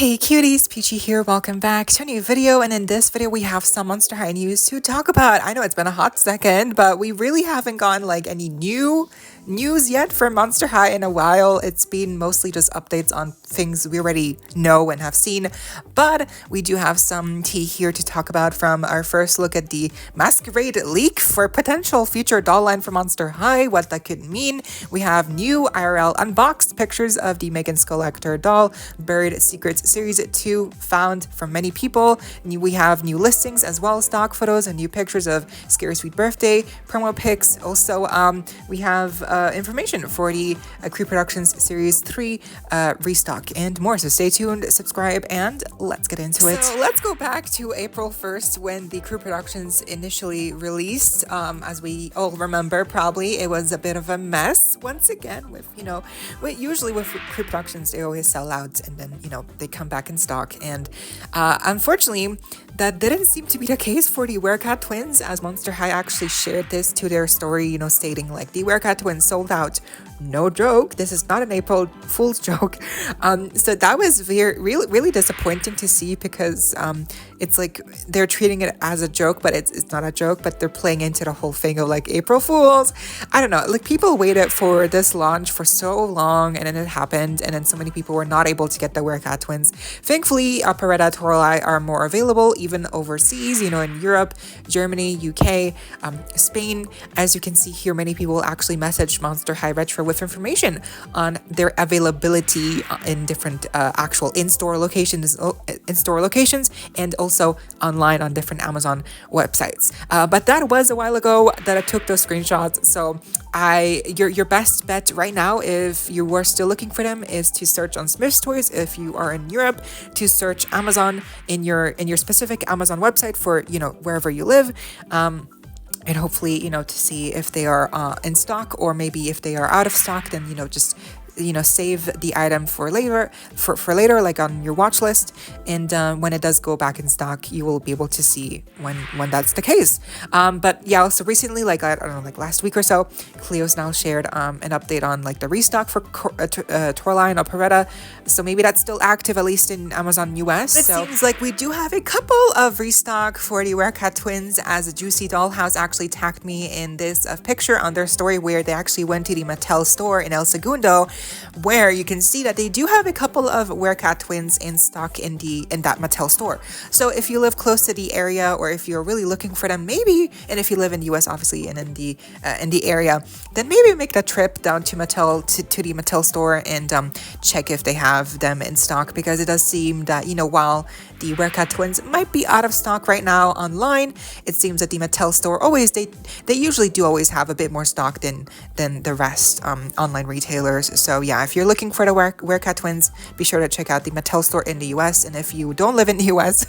Hey cuties, PeachY here, welcome back to a new video, and in this video we have some Monster High news to talk about. I know it's been a hot second, but we really haven't gotten like any new news yet from Monster High in a while. It's been mostly just updates on things we already know and have seen, but we do have some tea here to talk about from our first look at the Masquerade leak for potential future doll line for Monster High, what that could mean. We have new IRL unboxed pictures of the M3GAN Skullector doll, Buried Secrets Series 2 found from many people. We have new listings as well, stock photos and new pictures of Scary Sweet Birthday, promo pics. Also, we have information for the Crew Productions Series 3 restock and more. So stay tuned, subscribe, and let's get into it. So let's go back to April 1st when the Crew Productions initially released. As we all remember, probably, it was a bit of a mess once again with, usually with Crew Productions, they always sell out and then, they come back in stock. And unfortunately, that didn't seem to be the case for the Werecat twins, as Monster High actually shared this to their story, stating like the Werecat twins sold out. No joke. This is not an April Fool's joke. So that was really disappointing to see, because it's like they're treating it as a joke, but it's not a joke, but they're playing into the whole thing of like April Fools. I don't know, like people waited for this launch for so long, and then it happened, and then so many people were not able to get the Werecat twins. Thankfully, Operetta Toralei are more available even overseas, in Europe, Germany, UK, Spain. As you can see here, many people actually messaged Monster High Retro with information on their availability in different actual in-store locations, and also online on different Amazon websites. But that was a while ago that I took those screenshots. So your best bet right now, if you were still looking for them, is to search on Smith's Toys. If you are in Europe, to search Amazon in your specific Amazon website for wherever you live. And hopefully, to see if they are in stock, or maybe if they are out of stock, then, just save the item for later, like on your watch list. And when it does go back in stock, you will be able to see when that's the case. But yeah, also recently, like I don't know, like last week or so, Cleo's now shared an update on like the restock for Toralei and Operetta. So maybe that's still active, at least in Amazon US. It seems like we do have a couple of restock for the Werecat twins, as a Juicy Dollhouse actually tagged me in this picture on their story where they actually went to the Mattel store in El Segundo, where you can see that they do have a couple of Werecat twins in stock in that Mattel store. So if you live close to the area, or if you're really looking for them, maybe, and if you live in the US obviously, and in the area, then maybe make that trip down to Mattel, to the Mattel store, and check if they have them in stock, because it does seem that while the Werecat twins might be out of stock right now online, it seems that the Mattel store always, they usually do always have a bit more stock than the rest online retailers. So yeah, if you're looking for the Werecat twins, be sure to check out the Mattel store in the US. And if you don't live in the US,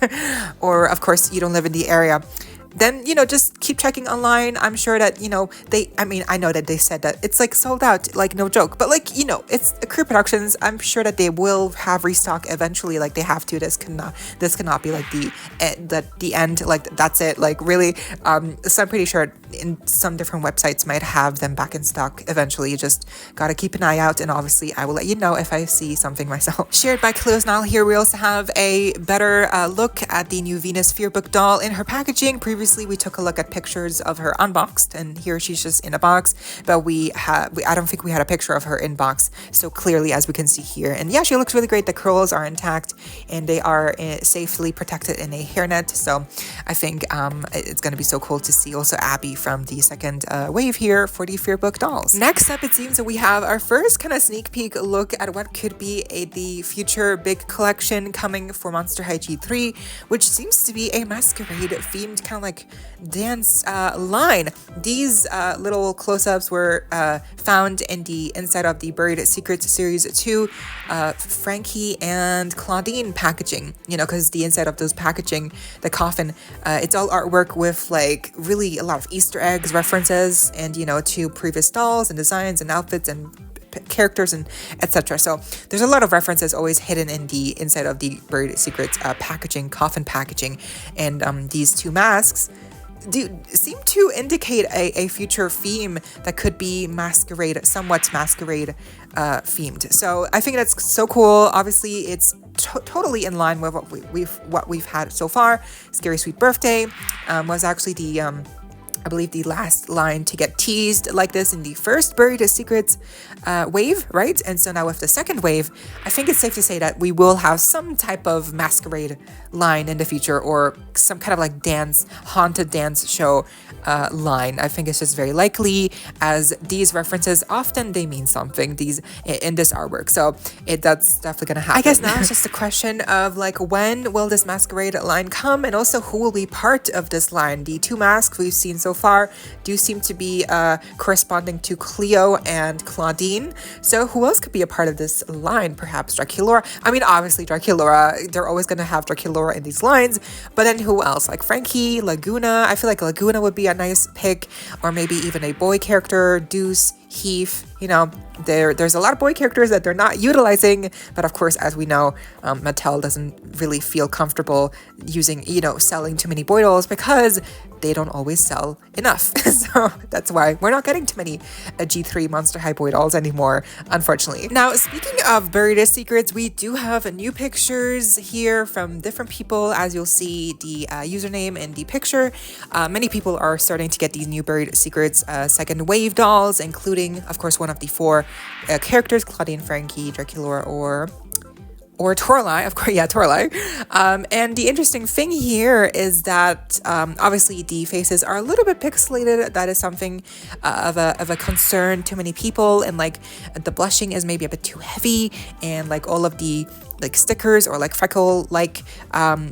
or of course you don't live in the area, then, just keep checking online. I'm sure that, I know that they said that it's like sold out, like no joke, but like, it's Crew Productions. I'm sure that they will have restock eventually, like they have to. This cannot be like the end, like that's it, like really. So I'm pretty sure in some different websites might have them back in stock eventually. You just gotta keep an eye out, and obviously I will let you know if I see something myself. Shared by Cleo's Now. Here we also have a better look at the new Venus Fearbook doll in her packaging. Previously we took a look at pictures of her unboxed, and here she's just in a box, but I don't think we had a picture of her in box so clearly as we can see here. And yeah, she looks really great. The curls are intact, and they are safely protected in a hairnet. So I think it's going to be so cool to see also Abby from the second wave here for the Fearbook dolls. Next up, it seems that we have our first kind of sneak peek look at what could be the future big collection coming for Monster High G3, which seems to be a Masquerade themed kind of like dance line. These little close-ups were found in the inside of the Buried Secrets Series 2 Frankie and Claudine packaging, because the inside of those packaging, the coffin, it's all artwork with like really a lot of Easter eggs, references, and to previous dolls and designs and outfits and characters and etc. So there's a lot of references always hidden in the inside of the Buried Secrets packaging, coffin packaging. And these two masks seem to indicate a future theme that could be Masquerade, somewhat Masquerade themed. So I think that's so cool. Obviously, it's totally in line with what we've had so far. Scary Sweet Birthday was actually the I believe the last line to get teased like this in the first Buried Secrets wave, right? And so now with the second wave, I think it's safe to say that we will have some type of Masquerade line in the future, or some kind of like haunted dance show line. I think it's just very likely, as these references often they mean something in this artwork. So that's definitely gonna happen. I guess now it's just a question of like, when will this Masquerade line come, and also who will be part of this line. The two masks we've seen so far do seem to be corresponding to Cleo and Claudine. So who else could be a part of this line? Perhaps Draculaura. I mean, obviously Draculaura, they're always going to have Draculaura in these lines, but then who else? Like Frankie, Laguna. I feel like Laguna would be a nice pick, or maybe even a boy character, Deuce, Heath. You know, there's a lot of boy characters that they're not utilizing, but of course, as we know, Mattel doesn't really feel comfortable using, selling too many boy dolls, because they don't always sell enough. So that's why we're not getting too many G3 Monster High boy dolls anymore, unfortunately. Now, speaking of Buried Secrets, we do have new pictures here from different people. As you'll see the username in the picture, many people are starting to get these new Buried Secrets second wave dolls, including, of course, one of the four characters, Claudine, Frankie, Draculaura, or Toralei, of course, yeah, Toralei. And the interesting thing here is that obviously the faces are a little bit pixelated. That is something of a concern to many people, and like the blushing is maybe a bit too heavy, and like all of the like stickers or like freckle like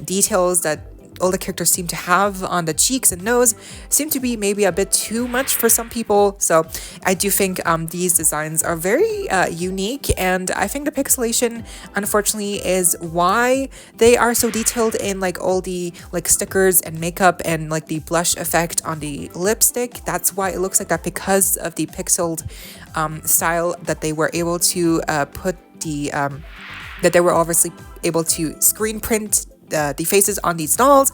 details that all the characters seem to have on the cheeks and nose seem to be maybe a bit too much for some people. So I do think these designs are very unique, and I think the pixelation, unfortunately, is why they are so detailed in like all the like stickers and makeup and like the blush effect on the lipstick. That's why it looks like that, because of the pixeled style that they were able to put that they were obviously able to screen print the faces on these dolls.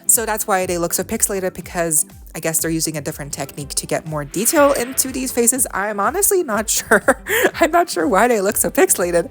So that's why they look so pixelated, because I guess they're using a different technique to get more detail into these faces. I'm honestly not sure. I'm not sure why they look so pixelated.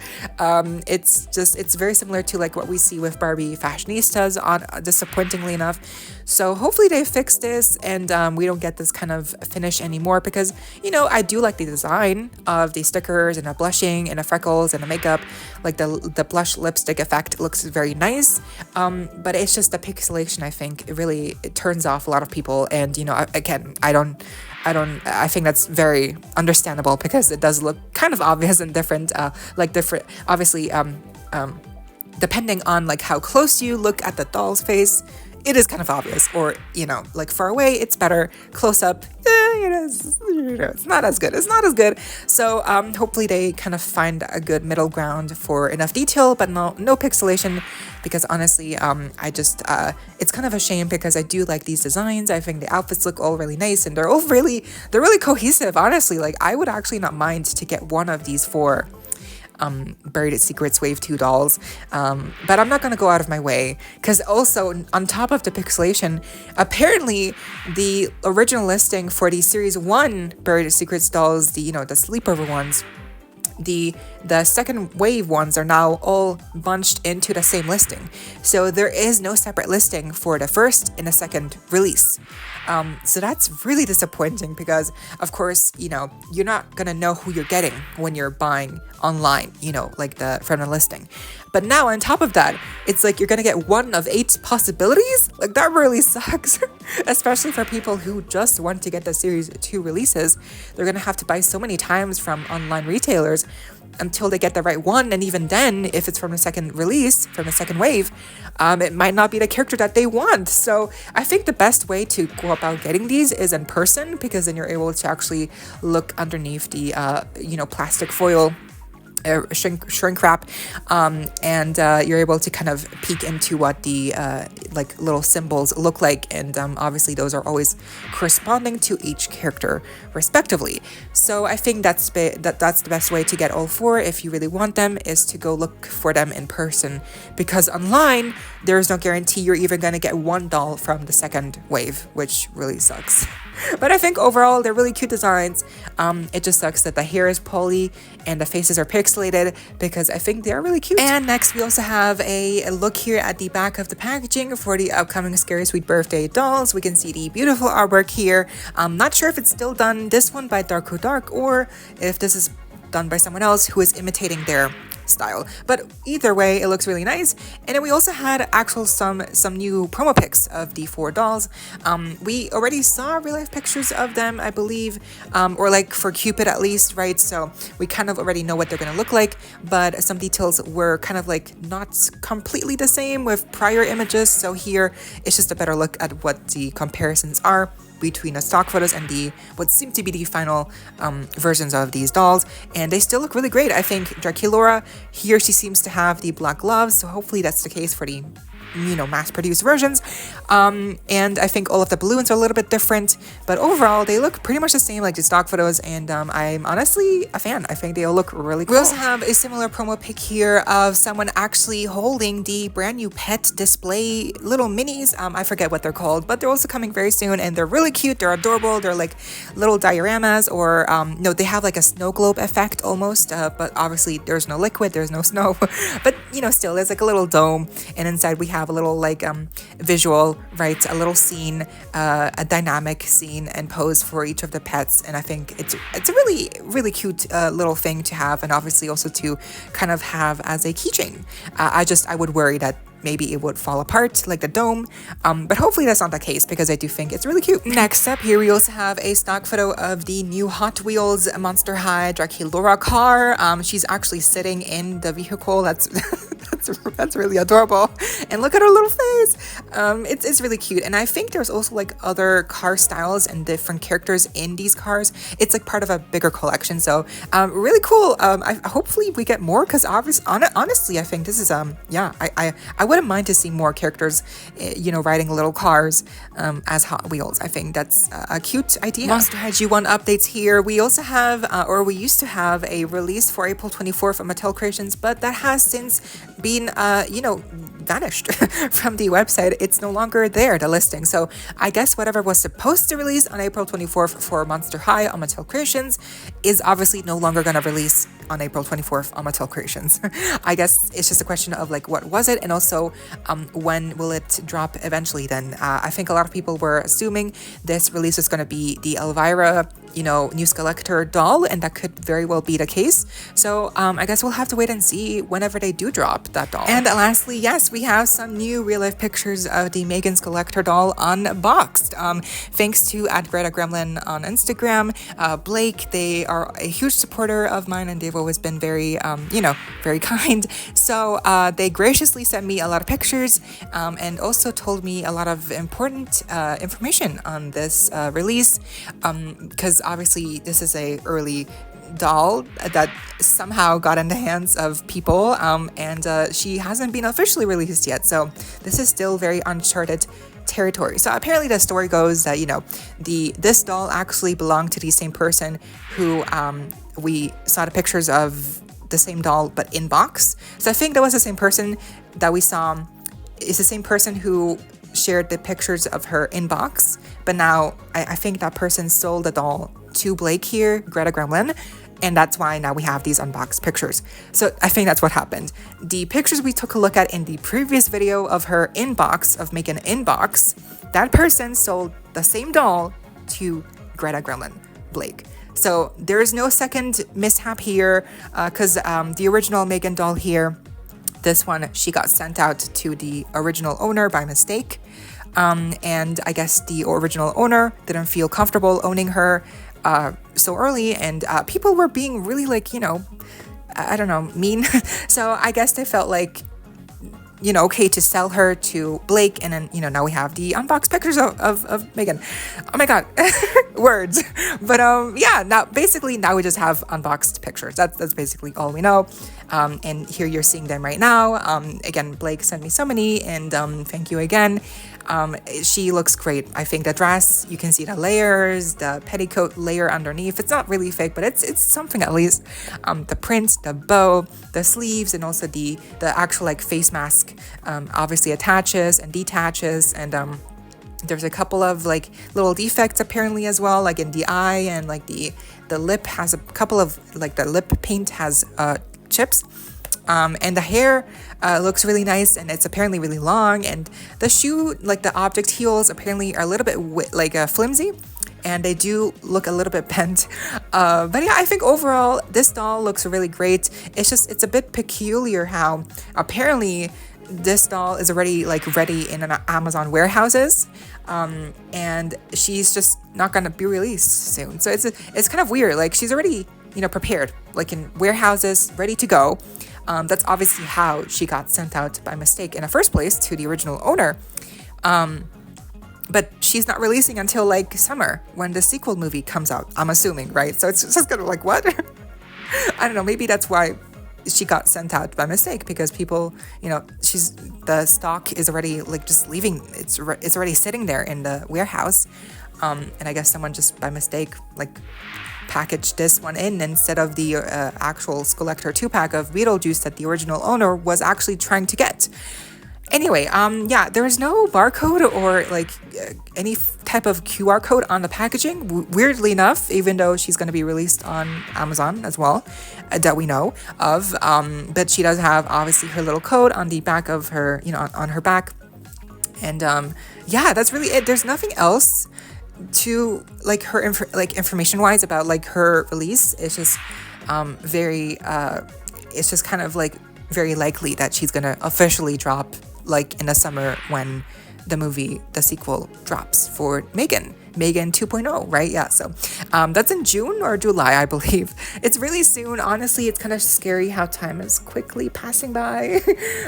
It's very similar to like what we see with Barbie fashionistas, disappointingly enough. So hopefully they fix this, and we don't get this kind of finish anymore, because, I do like the design of the stickers and the blushing and the freckles and the makeup. Like the blush lipstick effect looks very nice. But it's just the pixelation, I think, it turns off a lot of people. And, again, I think that's very understandable, because it does look kind of obvious and different, obviously, depending on like how close you look at the doll's face, it is kind of obvious, or, like far away, it's better. Close up, it's not as good. It's not as good. So hopefully they kind of find a good middle ground for enough detail, but no pixelation, because honestly, it's kind of a shame, because I do like these designs. I think the outfits look all really nice, and they're really cohesive, honestly. Like, I would actually not mind to get one of these four Buried Secrets Wave 2 dolls, but I'm not going to go out of my way, because also on top of the pixelation, apparently the original listing for the Series 1 Buried Secrets dolls, the sleepover ones, the second wave ones are now all bunched into the same listing. So there is no separate listing for the first and the second release. So that's really disappointing, because of course, you're not gonna know who you're getting when you're buying online, like from the listing. But now on top of that, it's like you're gonna get one of 8 possibilities. Like, that really sucks, especially for people who just want to get the Series 2 releases. They're gonna have to buy so many times from online retailers until they get the right one. And even then, if it's from the second release, from the second wave, it might not be the character that they want. So I think the best way to go about getting these is in person, because then you're able to actually look underneath the plastic foil shrink wrap, and you're able to kind of peek into what the like little symbols look like, and obviously those are always corresponding to each character respectively. So I think that's the best way to get all 4 if you really want them, is to go look for them in person, because online there's no guarantee you're even going to get one doll from the second wave, which really sucks. But I think overall they're really cute designs. It just sucks that the hair is poly and the faces are pixelated, because I think they're really cute. And next we also have a look here at the back of the packaging for the upcoming Scary Sweet Birthday dolls. We can see the beautiful artwork here. I'm not sure if it's still done, this one by Darko Dark, or if this is done by someone else who is imitating their style, but either way it looks really nice. And then we also had some new promo pics of the 4 dolls. We already saw real life pictures of them, I believe, or like for Cupid at least, right? So we kind of already know what they're gonna look like, but some details were kind of like not completely the same with prior images, so here it's just a better look at what the comparisons are between the stock photos and the what seem to be the final versions of these dolls, and they still look really great. I think Draculaura here, she seems to have the black gloves, so hopefully that's the case for the mass-produced versions. And I think all of the balloons are a little bit different, but overall they look pretty much the same like the stock photos, and I'm honestly a fan. I think they all look really cool. We also have a similar promo pic here of someone actually holding the brand new pet display little minis. I forget what they're called, but they're also coming very soon, and they're really cute. They're adorable. They're like little dioramas, or no, they have like a snow globe effect almost, but obviously there's no liquid, there's no snow, but still there's like a little dome, and inside we have a little like visual, right, a little scene, a dynamic scene and pose for each of the pets. And I think it's a really cute little thing to have, and obviously also to kind of have as a keychain. I would worry that maybe it would fall apart like the dome, but hopefully that's not the case, because I do think it's really cute. Next up here we also have a stock photo of the new Hot Wheels Monster High Draculaura car. She's actually sitting in the vehicle. That's that's really adorable, and look at her little face. It's really cute, and I think there's also like other car styles and different characters in these cars. It's like part of a bigger collection, so really cool. Hopefully we get more, because honestly I think this is I wouldn't mind to see more characters riding little cars as Hot Wheels. I think that's a cute idea. Monster High G1 updates here. We also have or we used to have a release for April 24th of Mattel Creations, but that has since been vanished from the website. It's no longer there, the listing. So I guess whatever was supposed to release on April 24th for Monster High on Mattel Creations is obviously no longer gonna release on April 24th on Mattel Creations. I guess it's just a question of like what was it, and also when will it drop eventually then. I think a lot of people were assuming this release is going to be the Elvira new Skullector doll, and that could very well be the case. So I guess we'll have to wait and see whenever they do drop that doll. And lastly, yes, we have some new real life pictures of the M3GAN Skullector doll unboxed. Thanks to @GretaGremlin on Instagram, Blake, they are a huge supporter of mine, and they've always been very very kind. So they graciously sent me a lot of pictures, and also told me a lot of important information on this release, because obviously this is a early doll that somehow got in the hands of people, and she hasn't been officially released yet, so this is still very uncharted territory. So apparently the story goes that this doll actually belonged to the same person who we saw the pictures of, the same doll but in box. So I think that was the same person that we saw, is the same person who shared the pictures of her in box, but now I think that person sold the doll to Blake here, Greta Gremlin, and that's why now we have these unboxed pictures. So I think that's what happened. The pictures we took a look at in the previous video of her inbox, of M3GAN inbox, that person sold the same doll to Greta Gremlin, Blake. So there is no second mishap here, because the original M3GAN doll here, this one, she got sent out to the original owner by mistake, and I guess the original owner didn't feel comfortable owning her so early, and people were being really like, I don't know, mean. So I guess they felt like you know, okay to sell her to Blake, and then, you know, now we have the unboxed pictures of Megan. Oh my god, words. But yeah, now basically now we just have unboxed pictures. That's basically all we know. And here you're seeing them right now. Again, Blake sent me so many, and thank you again. She looks great. I think the dress, you can see the layers, the petticoat layer underneath. It's not really fake, but it's something at least. The print, the bow, the sleeves, and also the actual like face mask obviously attaches and detaches, and there's a couple of like little defects apparently as well, like in the eye, and like the lip has a couple of like the lip paint has chips. And the hair looks really nice, and it's apparently really long, and the shoe, like the object heels, apparently are a little bit flimsy, and they do look a little bit bent. But yeah, I think overall this doll looks really great. It's a bit peculiar how apparently this doll is already like ready in an Amazon warehouses, and she's just not gonna be released soon. So it's kind of weird. Like she's already, you know, prepared, like in warehouses, ready to go. That's obviously how she got sent out by mistake in the first place to the original owner. But she's not releasing until like summer when the sequel movie comes out, I'm assuming, right? So it's just kind of like, what? I don't know, maybe that's why she got sent out by mistake, because people, you know, the stock is already like just leaving. It's already sitting there in the warehouse. And I guess someone just by mistake like packaged this one in instead of the actual Skullector 2-pack of Beetlejuice that the original owner was actually trying to get. Anyway, yeah, there is no barcode or like any type of QR code on the packaging, weirdly enough, even though she's going to be released on Amazon as well, that we know of. But she does have obviously her little code on the back of her, you know, on her back. And yeah, that's really it. There's nothing else to like her information wise about like her release. It's just it's just kind of like very likely that she's gonna officially drop like in the summer when the sequel drops for M3GAN 2.0, right? Yeah, so that's in June or July, I believe. It's really soon. Honestly, it's kind of scary how time is quickly passing by.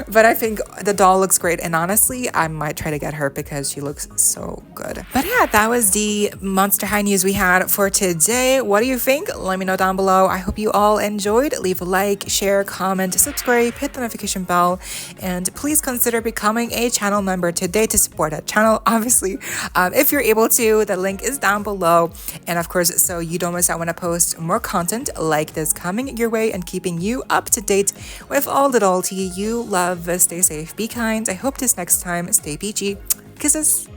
But I think the doll looks great, and honestly, I might try to get her because she looks so good. But yeah, that was the Monster High news we had for today. What do you think? Let me know down below. I hope you all enjoyed. Leave a like, share, comment, subscribe, hit the notification bell, and please consider becoming a channel member today to support that channel, obviously, if you're able to. The link is down below, and of course, so you don't miss out when I post more content like this coming your way and keeping you up to date with all the doll tea you love. Stay safe, be kind. I hope this next time, stay peachy. Kisses.